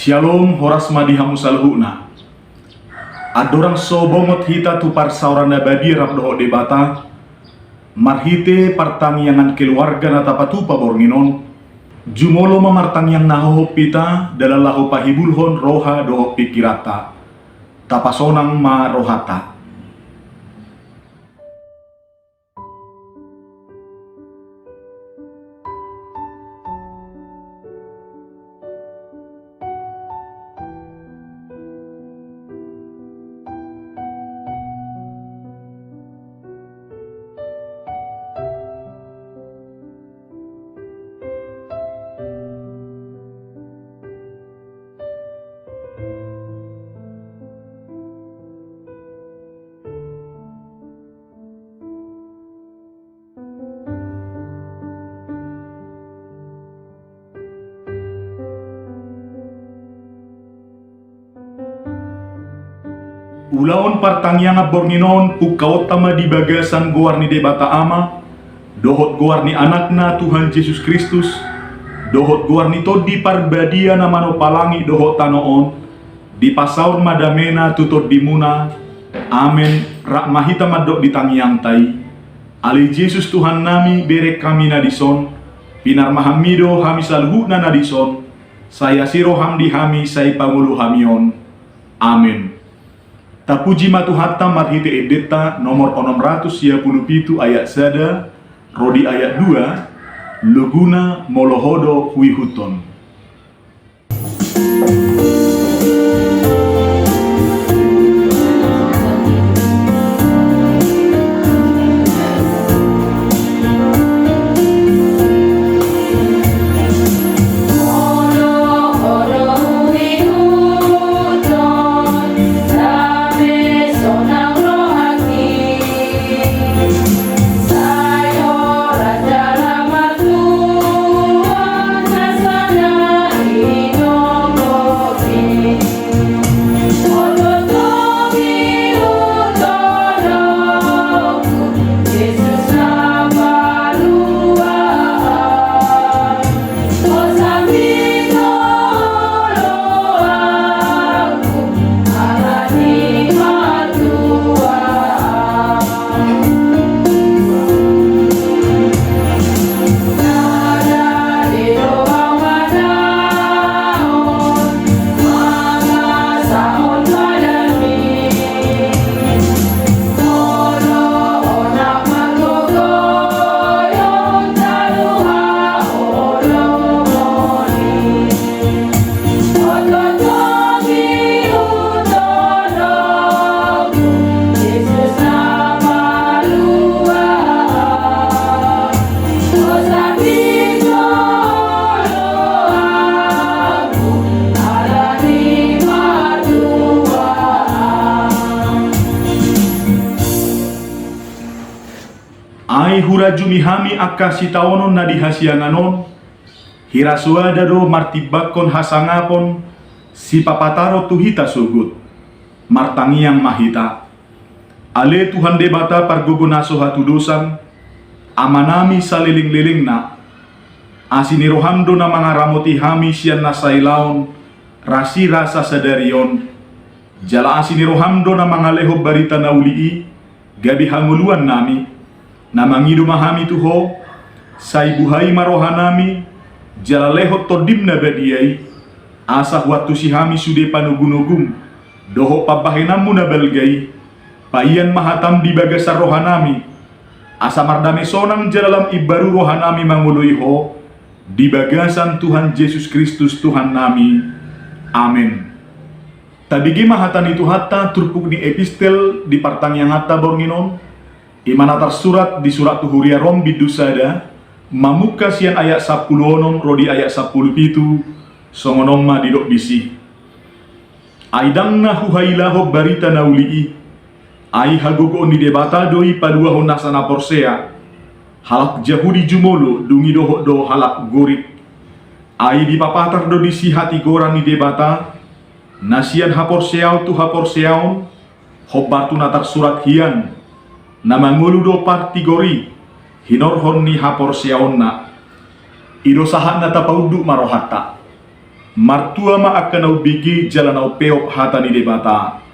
Shalom horas madihamu salhuna. Adorang sobongot hita tu parsauran nabadi rap doho debata. Marhite pertaniangan keluarga na tapatu pabornginon. Jumolo mamartang yang nahoho pita dalalahu pahibulhon roha doho pikirata. Tapasonang ma rohata. Ulaon pertanian bornginon pukau tama di bagasan goar ni debata ama, dohot goar ni anakna Tuhan Yesus Kristus, dohot goar ni todi parbadia na manopalangi dohot tanoon, di pasaun madamena tutut dimuna, amen, rak mahita madok ditangiang tai, ali Yesus Tuhan nami berek kami nadison, pinar mahamido hami salhu na nadison, saya siro hamdi hami say pangulu hamion, amen. Tapuji matuhatta marhite edeta nomor 657 ayat sada, rodi ayat 2, luguna molohodo huihuton. Ai hurajumi hami akasi taonon na dihasianganon, hirasuada do martibakon hasangapon, si papataro tuhita sugut, martangiang mahita. Ale Tuhan debata pargugunaso hatudusan, amanami saliling-liling na, asinirohamdo na mga ramoti hami siyan na sailaon, rasi rasa sadarion, jala asinirohamdo na mga lehob barita na ulii, gabi hanguluan nami, na mangidu mahami tuho, say buhay marohanami, jala lehot todim na badiay, asa huwatu si hami sude panugunugum, doho pabahenamu na belgay, paiyan mahatam di bagasar rohanami, asa mardame sonang jalalam ibaru rohanami manguluy ho, di bagasan Tuhan Yesus Kristus Tuhan nami, amen. Tabigi mahatan itu hatta turpuk di epistel di pertanyaan hatta bornginon, imanatar surat di surat Tuhuria Rom bidusada, mamuka sian ayat 10 onom rodi ayat 10 pitu, songonom ma didok bisi. Aidang na huhailaho barita na ulii, ai hagogo ni debata doi padua honasana porsea, halak jahudi jumolo dungi doho do halak gorik. Ai dipapatar do disi hati goran ni debata, nasian haporseau tu haporseaon, hobatu natar surat hian, namanguludo partigori hinorhon ni hapor siaonna ido sahat na tapaudu marohata martua ma akan au bigi jalan au peop hata ni debata.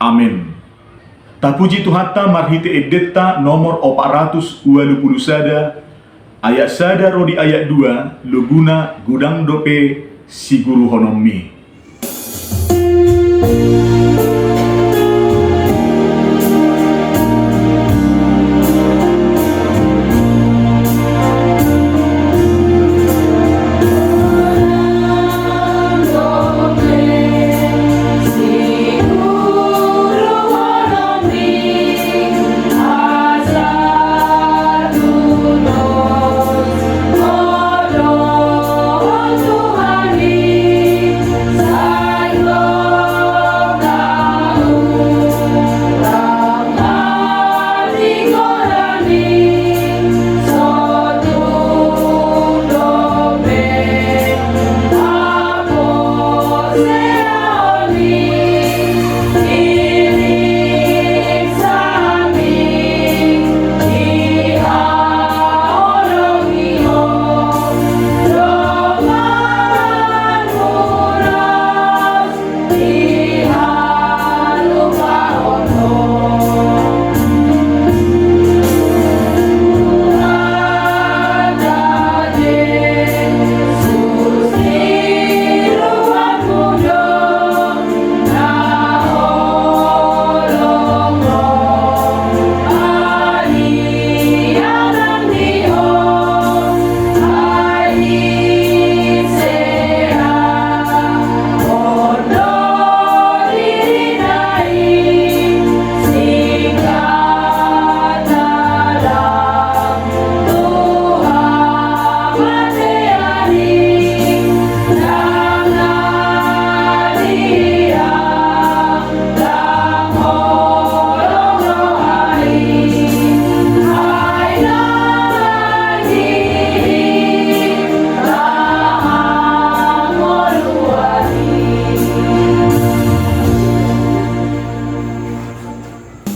Amin. Tapuji Tuhata marhite edeta nomor 420 sada ayat sada rodi ayat 2 luguna gudang dope si guru honomi.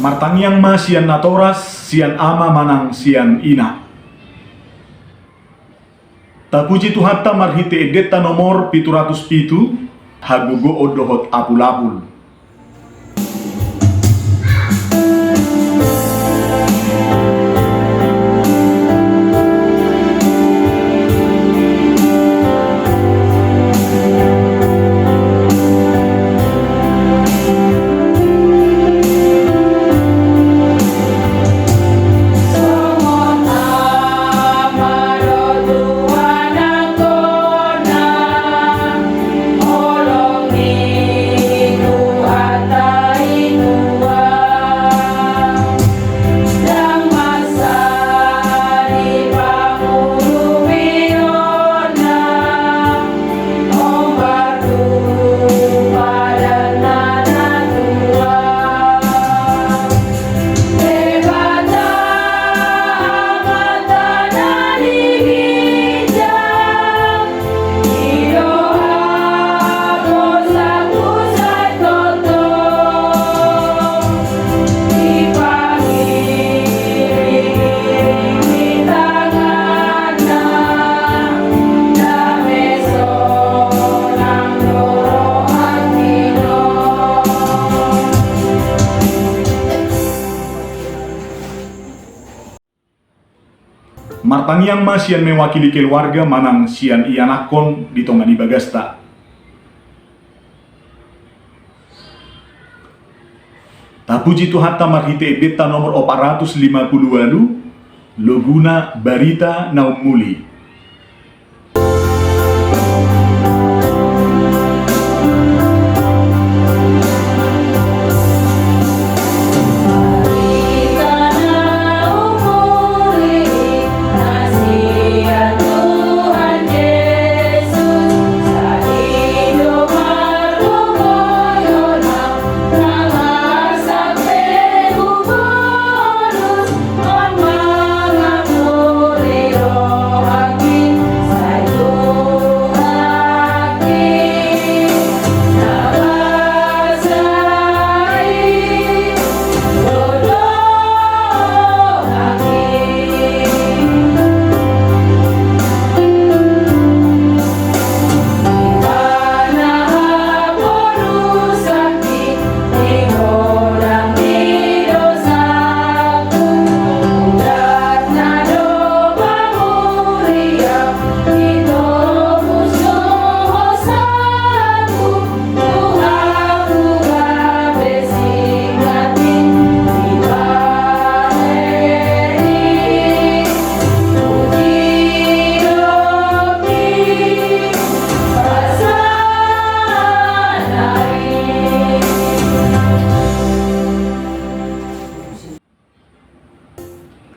Martangiang ma sian natoras, sian ama manang sian ina. Tapuji Tuhata marhite edeta nomor 707, hagugo odohot apul-apul. Martangiang ma sian mewakili keluarga manang sian ianakon di tongan ibagasta. Tapuji Tuhata marhite beta nomor 450 loguna barita naumuli.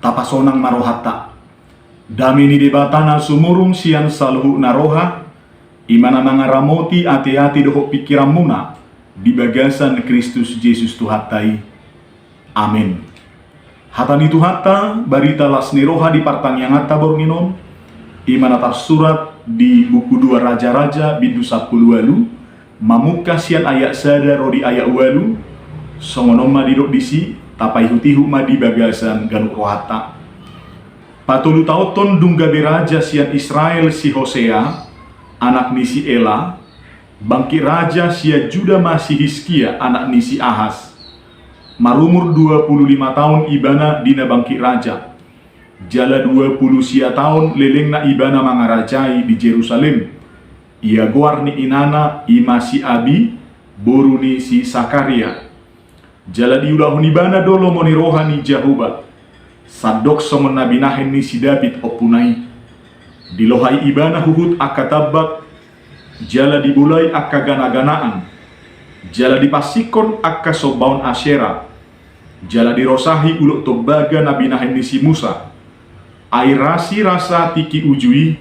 tapasonang marohata. Dami ni debatana sumurung sian saluhu naroha, imana mga ramoti ati-ati doho pikiran muna, di bagasan Kristus Yesus Tuhatai. Amin. Hatani Tuhata, barita lasni roha di partang yang bornginon, imana tersurat di buku 2 Raja-Raja bintu 10 walu, mamuka sian ayat sada rodi ayat walu, songonoma didok disi, tapai hutihu ma di bagasan ganuk rohata. Patulu tauton dungga beraja sian Israel si Hosea, anak nisi Ela, bangki raja sia Juda masih Hiskia, anak nisi Ahas. Marumur 25 tahun ibana dina bangki raja. Jala 20 sia tahun lelengna ibana mangarajai di Jerusalem. Ia goar ni inana ima si Abi, boru ni si Sakaria. Jala diulahun ibana dolo moni rohani Jahuba. Sadok somon nabi nahen ni si David opunai. Dilohai ibana huhut akatabak. Jala dibulai akka gana-ganaan. Jala dipasikon akka sobaun Asyera. Jala dirosahi uluk tobaga nabi nahen ni si Musa. Air rasi rasa tiki ujui.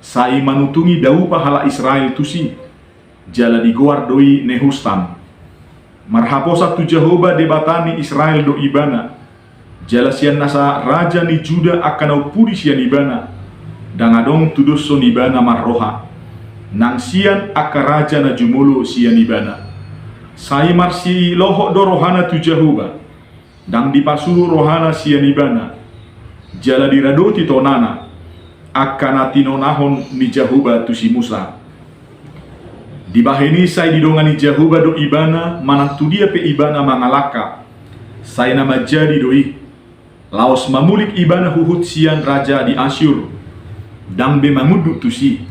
Sai manutungi dau pahala Israel tusi. Jala digoar doi Nehustan. Marhaposa tu Jehovah debatani Israel do ibana. Jala sian nasa raja ni Juda akan puri sian ibana. Dangadong tudus son ibana marroha. Nang sian akka raja na jumulu sian ibana. Sai marsi lohok do rohana tu Jehovah. Dang dipasuru rohana sian ibana. Jala diradoti tonana. Akan atinonahon ni Jehovah tu si Musa. Dibaheni sai didongani Jehovah do ibana. Manantu dia pe ibana mangalaka. Sai nama jadi doi. Laos mamulik ibana huhut sian raja di Asyur. Dang be manguduk tusi.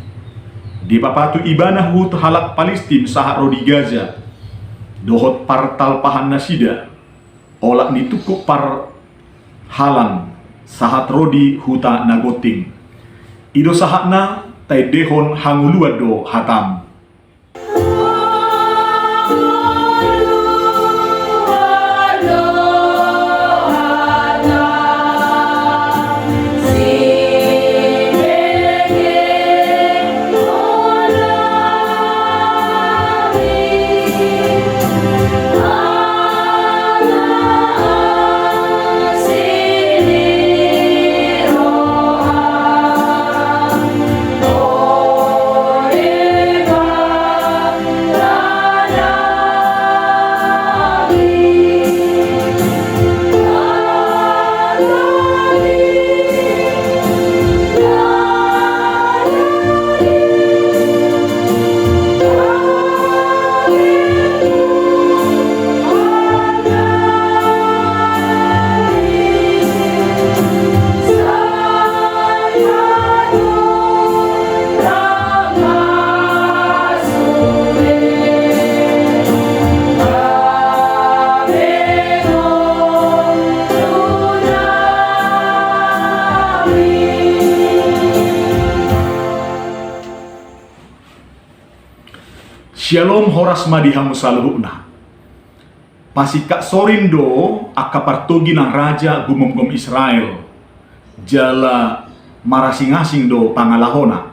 Di papatu ibana huhut halak Palestin sahat rodi Gaza. Dohot partal pahan nasida. Olak nitukuk par halan sahat rodi huta nagoting. Ido sahatna tai dehon hanguluad do hatam. Shalom horas madihamu saluhukna. Pasika sorindo akapartogi ng raja gumomgom Israel. Jala marasing-asing do pangalahona.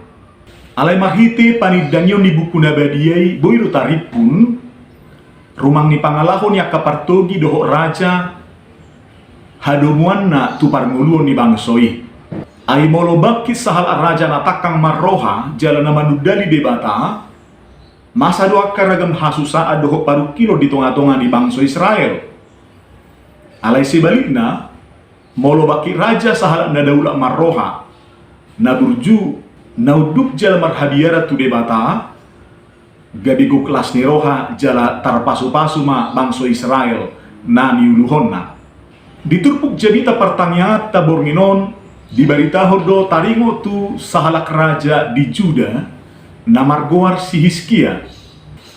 Alay mahiti panidanyo ni buku nabadiyay boyro taripun. Rumang ni pangalahon ni akapartogi doho raja. Hadomuan na tuparnguluon ni bangsoi. Ay molobaki sahal raja natakang marroha jala na manudali debata. Masa doa karagam hasusa adoho paru kilo di tonga-tonga ni bangsa Israel. Alay sebalikna, molo baki raja sahala na daula marroha, na burju, na uduk jala marhadiara tu debata, gabigo kelas ni roha jala tarpasu-pasu ma bangsa Israel, na niuluhon na. Diturpuk jabita pertanyaan tabornginon, dibaritaho do taringo tu sahalak raja di Juda, na margoar si Hiskia,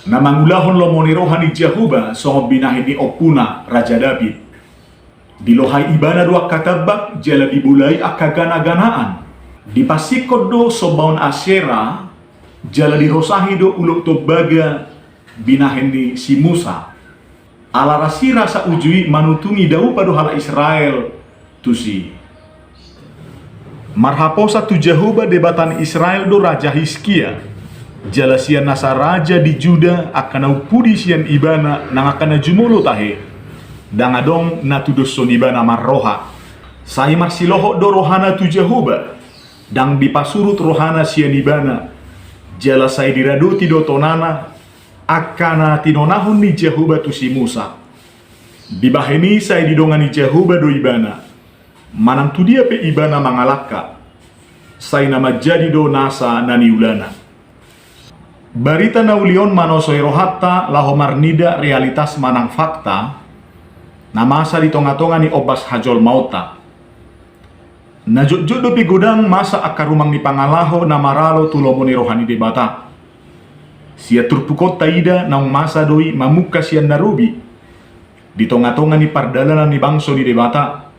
na mangulahon lo monirohan ni Jehovah songo binahin ni Opuna Raja David. Dilohai ibana dua katabak jala dibulai akagana-ganaan. Dipasikod do sobaun Asyera jala dirosahi do uluk tobaga binahin ni si Musa. Alarasi rasa ujui manutungi dau padu hala Israel tusi. Marhaposa tu Jehovah debatan Israel do Raja Hiskia. Jala sian nasa raja di Juda akan upudi sian ibana nang akan jumulo tahe. Dangadong natudos son ibana marroha. Sai marsiloho do rohana tu Jehovah. Dang dipasurut rohana sian ibana. Jala sai diraduti do tonana akana tinonahon ni Jehovah tu si Musa. Dibaheni sai didongani Jehovah do ibana. Manang tu dia pe ibana mangalaka. Sai nama jadi do nasa nani ulana. Barita na ulion manosoy rohatta lahomar nida realitas manang fakta. Namasa di tonga-tonga ni obas hajol mauta. Najut-jut do pi gudang masa akarumang ni pangalaho na maralo tulomo ni rohani debata. Sia turpukot taida naung masa doi mamuka sian narubi. Di tonga-tonga ni pardalanan ni bangso ni debata.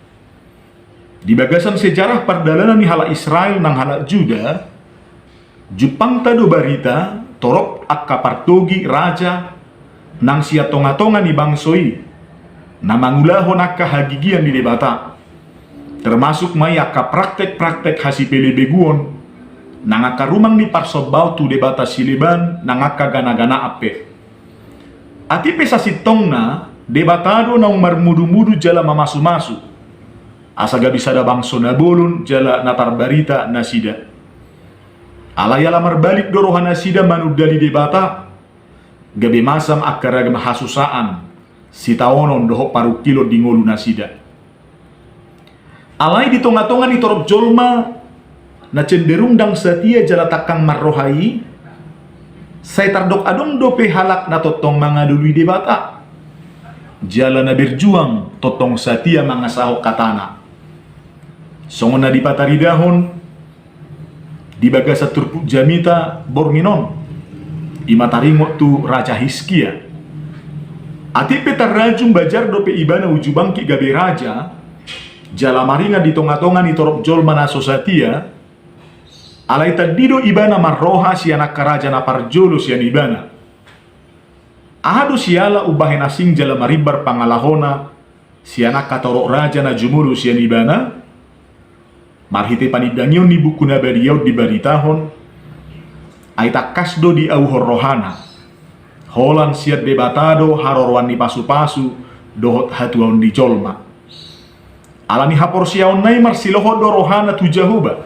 Di bagasan sejarah pardalanan ni hala Israel nang hala Juda, Jepang tado barita torok akka partogi raja nang sia tonga-tonga ni bangsoi na mangulahon akka hagigian ni debata. Termasuk may akka praktek-praktek hasi pelebeguon nang akka rumang ni parsobau tu debata siliban nang akka gana-gana ape. Ati pesa sitong na debatado nang marmudu-mudu jala mamasu-masu. Asa gabi sada bangso na bolon jala natar barita nasida. Alayala marbalik dorohan nasida manudali debata. Gabi masam akaragam hasusaan. Sitaonon doho paru kilo dingolu nasida. Alay di tonga-tonga ni torop jolma na cenderung dang setia jala takang marrohai. Saya tardok adong dope halak na totong mga dului debata. Jala na berjuang totong setia mga sahok katana. Songon na dipataridahon di bagasa turpuk jamita bornginon imataringot tu Raja Hiskia. Ati petar rajung bajar dope ibana ujubangki gabe raja jala maringa di tonga-tonga ni torok jol mana sosatia alai tadido ibana marroha si anak karaja na parjolo si ibana. Ahadu siala ubahen asing jala maribar pangalahona si anak katorok raja na jumuru si ibana. Marhite panidangyon ni buku na beriyaw di baritahon ay takasdo di auhor rohana holan siat debatado harorwan ni pasu-pasu dohot hatuaon di jolma alani hapor siyaon nai marsilohot do rohana tu Jehovah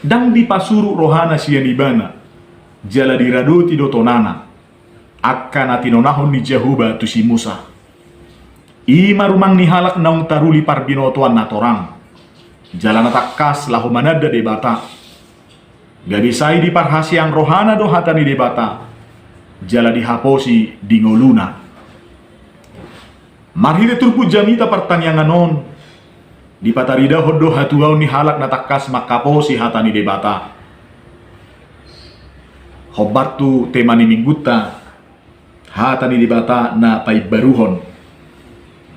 dang di pasuru rohana siya nibana jala diradoti do tonana akana tinonahon ni Jehovah tu si Musa ima rumang ni halak naung taruli parbinotuan na torang. Jalan takas lahu manada debata. Gadisai di parhasiang rohana do hatani debata. Jala dihaposi dingoluna. Marhide turpu jamita pertaniangan non. Di patarida hodo hatuau ni halak na takas makaposi hatani debata. Hobatu temani mingguta. Hatani debata na paibaruhon.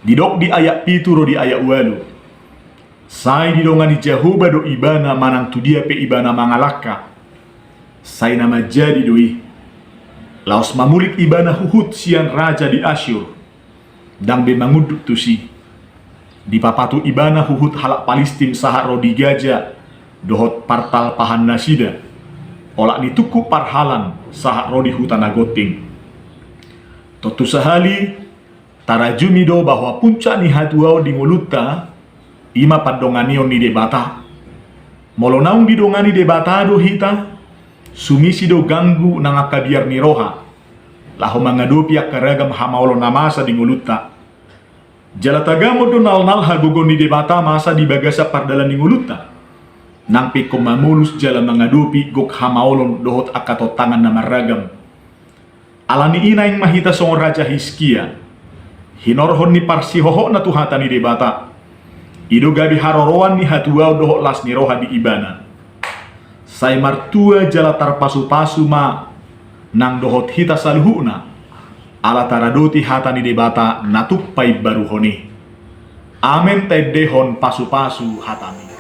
Didok di ayak pituro di ayak walu. Sai didongani Jehovah do ibana manang tu dia pe ibana mangalaka. Sai nama jadi doi. Laos mamulik ibana huhut sian raja di Asyur. Dang be manguduk tu si. Di papatu ibana huhut halak Palestin sahat rodi gaja. Dohot partal pahan nasida. Olak ni tuku parhalan sahat rodi hutan agoting. Totu sahali tarajumi do bahwa puncak ni hatuau di nguluta. Ima padonganion ni debata. Molonaung didongani debata do hita. Sumisi do ganggu nang akabiar ni roha. Laho mangadopi akaragam hamaulo namasa di nguluta. Jalatagamo do nal-nal hagogon ni debata masa di bagasa pardalan ni nguluta. Nang piko mamulus jala mangadopi gok hamaulon dohot akato tangan na maragam. Alani ina yang mahita song Raja Hiskia. Hinorhon ni parsihoho na tuhata ni debata. Ido gabi haroroan ni hatuau dohok las ni roha di ibana. Sai martua jala tarpasu-pasu ma nang dohot hita saluhuna. Ala taradoti hata ni debata natupai baruhoni. Amen tedehon pasu-pasu hatani.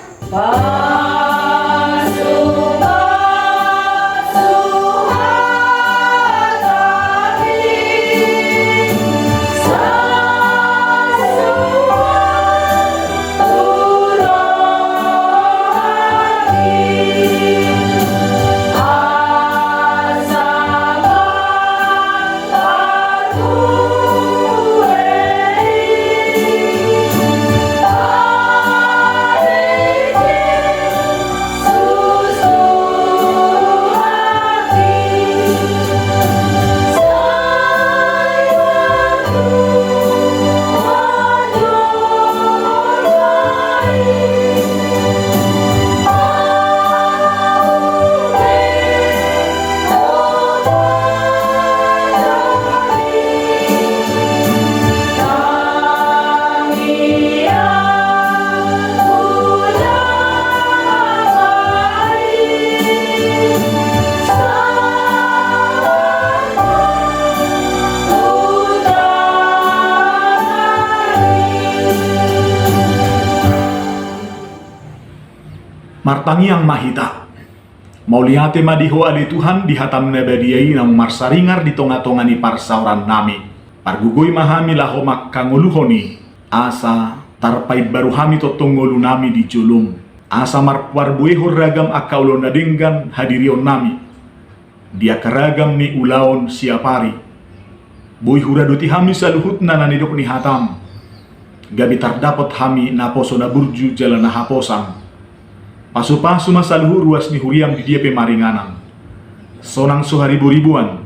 Martangi yang mahita. Mauliate madiho ali Tuhan di hatam nabadiai nang marsaringar di tonga-tonga ni parsauran nami. Pargugoy mahami laho makkanguluhoni. Asa tarpai baru hami totongolu nami di julum. Asa marpuar buehor ragam akaulo nadenggan hadirion nami. Dia keragam ni ulaon siapari. Boy huraduti hami saluhut na nanidok ni hatam. Gabi terdapat hami naposo na burju jalan na haposang. Pasu-pasu masaluhu ruas ni huriam di dia pemaringanan. Sonang suharibu-ribuan.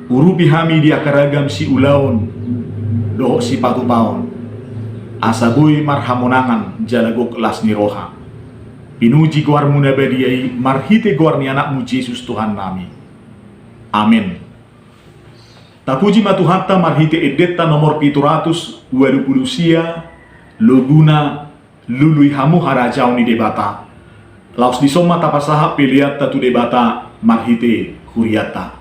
Urupi hami dia keragam si ulaon. Dohok si patupaon. Asaboy marhamonangan jalagok las ni roha. Pinuji guar munabadiai marhite guar ni anakmu Yesus Tuhan nami. Amin. Tapuji matuhatta marhite edeta nomor 720 sia loguna lului hamu harajau ni debata. Laos di soma tapasaha piliat tatu debata marhite huriata.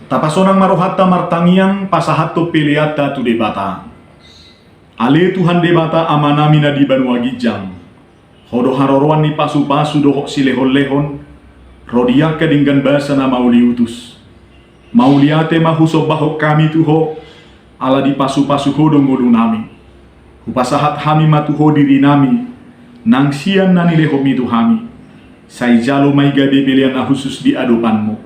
Tapasonang marohatta martangiang pasahatto peleata tu debata. Ale Tuhan debata amanami na di banua gijang. Hodo haroroan ni pasu-pasu dohok silehon-lehon. Rodia kadinggan basa na mauliutus. Mauliate mahuso bahok kami tuho. Ala di pasu-pasu hodo ngodu nami. Hupasahat hami matuho diri nami. Nang siang nani leho mitu hami. Sai jalo may gabi pilihan na khusus di adopanmu.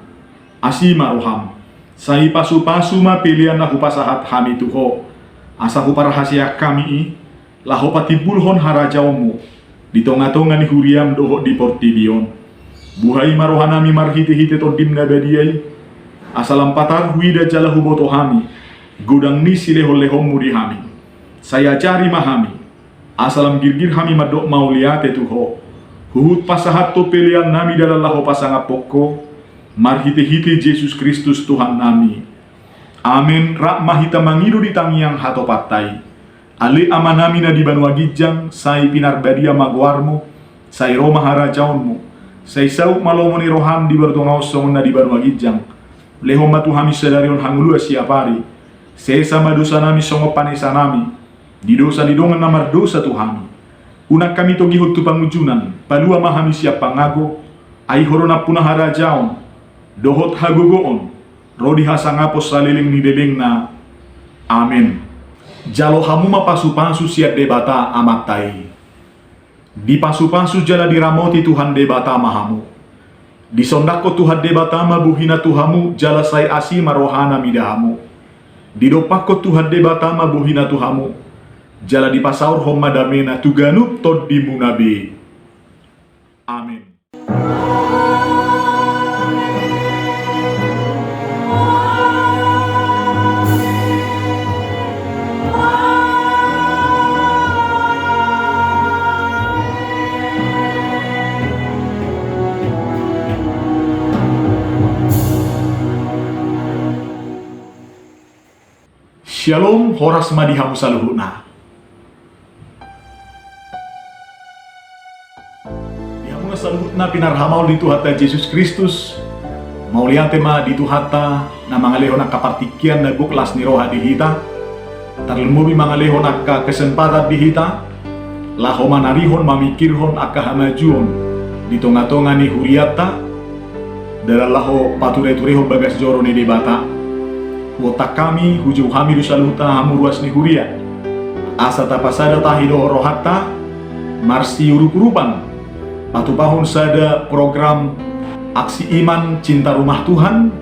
Asi maroham. Sai pasu-pasu ma pilihan na hupasahat hami tuho. Asa huparahasya kami i. Laho patibulhon harajaumu. Di tonga-tonga ni huriam doho di portibion. Buhay marohanami marhite-hite to dim nabadiai. Asalam patar huida jala huboto hami. Gudang ni silehon-lehon di hami. Saya cari mahami. Asalam girgir hami madok mauliate tuho. Huhut pasahat to pilihan nami dalalahu pasanga pokko. Marhite-hite Yesus Kristus Tuhan nami. Amin. Rak mahita mangido di tangiang hato patai. Ale amanami na di banua gijang. Sai pinarbadia magwarmo. Sai roma harajaonmu. Sai sauk malomoni roham di bertongau song na di banua gijang. Leho matu hami sedarion hangulua siapari. Sesama dosa nami songo panesa nami. Di dosa di dongan namar dosa Tuhami. Unak kami togi hutu pangujunan. Palua mahami siap pangago. Ai horona punah harajaon. Dohot hagogoon. Rodi hasangapos saliling ni deleng na. Amin. Jalo hamuma pasu-pasu siap debata amatai. Di pasu-pasu jala diramoti Tuhan debata mahamu. Di sondako Tuhan debata mabuhina Tuhamu jala sai asima rohana midahamu. Di dopako Tuhan debata mabuhina Tuhamu. Jala di pasaur homma damena tuganup tod di munabe. Amin. Shalom horas madihamu saluhuna. Dihamu saluhuna pinarhamaul di Tuhata Yesus Kristus. Maulian tema di Tuhata na mangaleho na kapartikian na buklas ni roha dihita. Tarlumubi mangaleho na kesempatan dihita. Laho manarihon mamikirhon akahamajuon di tonga-tonga ni huriata. Dalalaho paturetureho bagas joro ni debata. Wota kami hujau hamidu saluta hamuruas ni huria. Asa tapasada tahido rohata marsi urup-urupan. Patupahon sada program aksi iman cinta rumah Tuhan.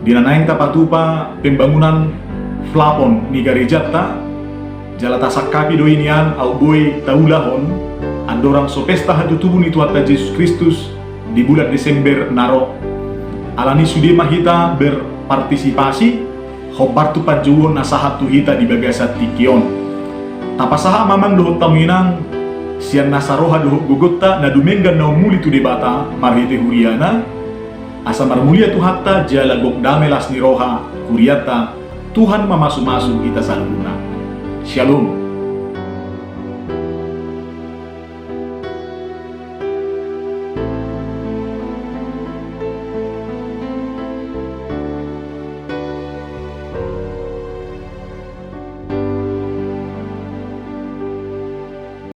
Dinanaing tapatupa pembangunan flapon ni garejata. Jalata sakapi doinian au boy taulahon. Andorang sopesta hatutubu ni Tuhan Yesus Kristus di bulan Desember naro. Alani sude mahita berpartisipasi. Hobar tu pajuon nasahat tu hita di bagasat tikion. Tapasaha mamang dohot taminang sian nasaroha dohot gugutta na dumenggan na umuli tu debata marhite huriana. Asa marmulia tu hatta jalagok damelas ni roha huriata Tuhan mamasu-masu kita saluna. Shalom.